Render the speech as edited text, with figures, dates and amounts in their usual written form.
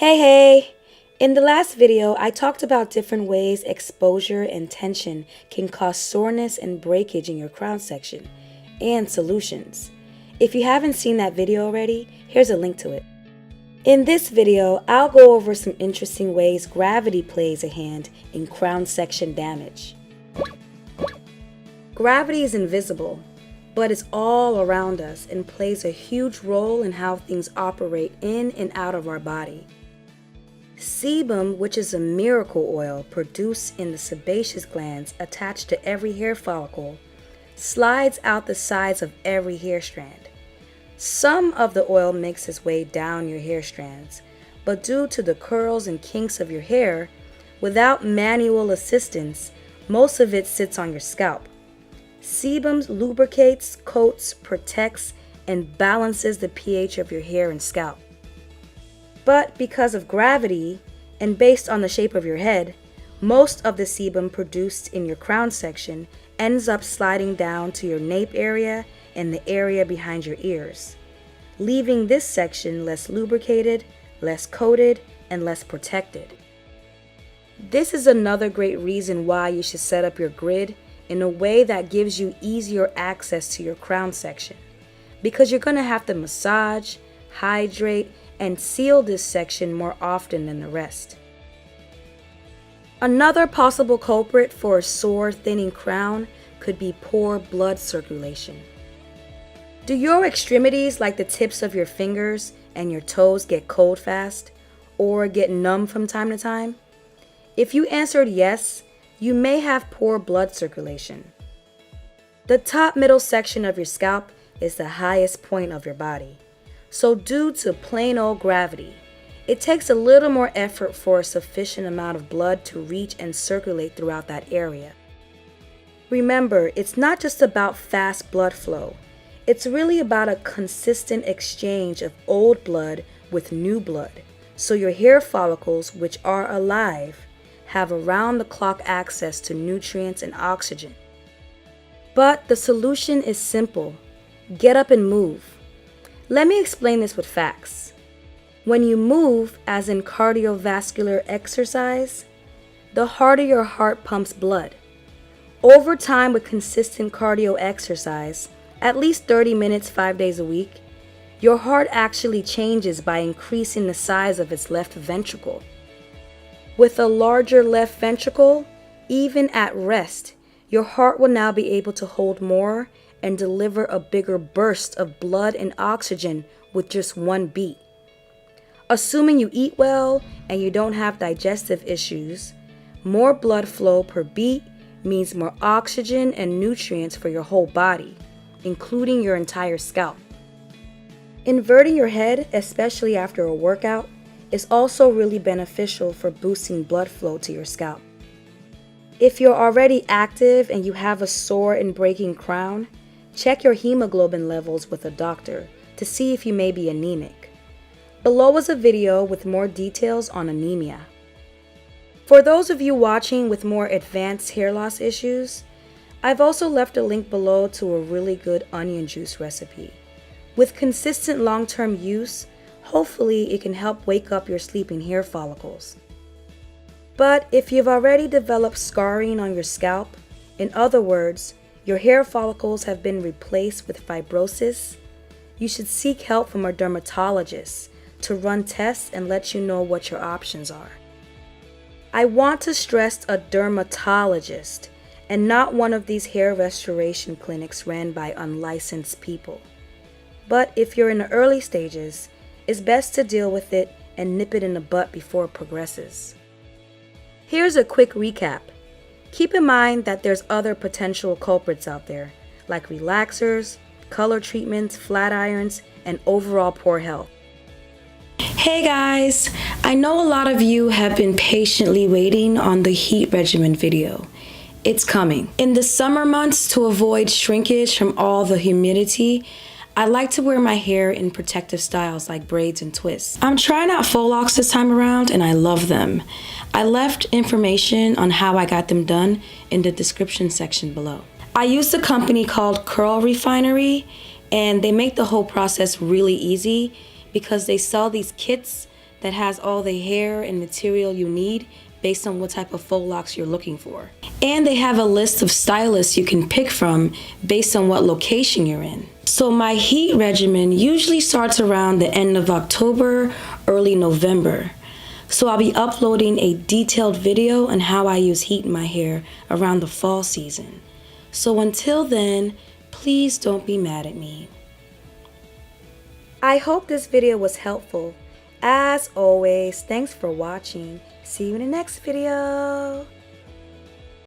Hey! In the last video, I talked about different ways exposure and tension can cause soreness and breakage in your crown section, and solutions. If you haven't seen that video already, here's a link to it. In this video, I'll go over some interesting ways gravity plays a hand in crown section damage. Gravity is invisible, but it's all around us and plays a huge role in how things operate in and out of our body. Sebum, which is a miracle oil produced in the sebaceous glands attached to every hair follicle, slides out the sides of every hair strand. Some of the oil makes its way down your hair strands, but due to the curls and kinks of your hair, without manual assistance, most of it sits on your scalp. Sebum lubricates, coats, protects, and balances the pH of your hair and scalp. But because of gravity, and based on the shape of your head, most of the sebum produced in your crown section ends up sliding down to your nape area and the area behind your ears, leaving this section less lubricated, less coated, and less protected. This is another great reason why you should set up your grid in a way that gives you easier access to your crown section, because you're going to have to massage, hydrate, and seal this section more often than the rest. Another possible culprit for a sore, thinning crown could be poor blood circulation. Do your extremities, like the tips of your fingers and your toes, get cold fast or get numb from time to time? If you answered yes, you may have poor blood circulation. The top middle section of your scalp is the highest point of your body. So due to plain old gravity, it takes a little more effort for a sufficient amount of blood to reach and circulate throughout that area. Remember, it's not just about fast blood flow. It's really about a consistent exchange of old blood with new blood, so your hair follicles, which are alive, have around-the-clock access to nutrients and oxygen. But the solution is simple. Get up and move. Let me explain this with facts. When you move, as in cardiovascular exercise, the harder your heart pumps blood. Over time, with consistent cardio exercise, at least 30 minutes 5 days a week, your heart actually changes by increasing the size of its left ventricle. With a larger left ventricle, even at rest, your heart will now be able to hold more and deliver a bigger burst of blood and oxygen with just one beat. Assuming you eat well and you don't have digestive issues, more blood flow per beat means more oxygen and nutrients for your whole body, including your entire scalp. Inverting your head, especially after a workout, is also really beneficial for boosting blood flow to your scalp. If you're already active and you have a sore and breaking crown, check your hemoglobin levels with a doctor to see if you may be anemic. Below is a video with more details on anemia. For those of you watching with more advanced hair loss issues, I've also left a link below to a really good onion juice recipe. With consistent long-term use, hopefully it can help wake up your sleeping hair follicles. But if you've already developed scarring on your scalp, in other words, your hair follicles have been replaced with fibrosis, you should seek help from a dermatologist to run tests and let you know what your options are. I want to stress a dermatologist and not one of these hair restoration clinics ran by unlicensed people. But if you're in the early stages, it's best to deal with it and nip it in the bud before it progresses. Here's a quick recap. Keep in mind that there's other potential culprits out there, like relaxers, color treatments, flat irons, and overall poor health. Hey guys! I know a lot of you have been patiently waiting on the heat regimen video. It's coming. In the summer months, to avoid shrinkage from all the humidity, I like to wear my hair in protective styles like braids and twists. I'm trying out faux locks this time around and I love them. I left information on how I got them done in the description section below. I used a company called Curl Refinery, and they make the whole process really easy because they sell these kits that has all the hair and material you need based on what type of faux locks you're looking for. And they have a list of stylists you can pick from based on what location you're in. So my heat regimen usually starts around the end of October, early November. So I'll be uploading a detailed video on how I use heat in my hair around the fall season. So until then, please don't be mad at me. I hope this video was helpful. As always, thanks for watching. See you in the next video.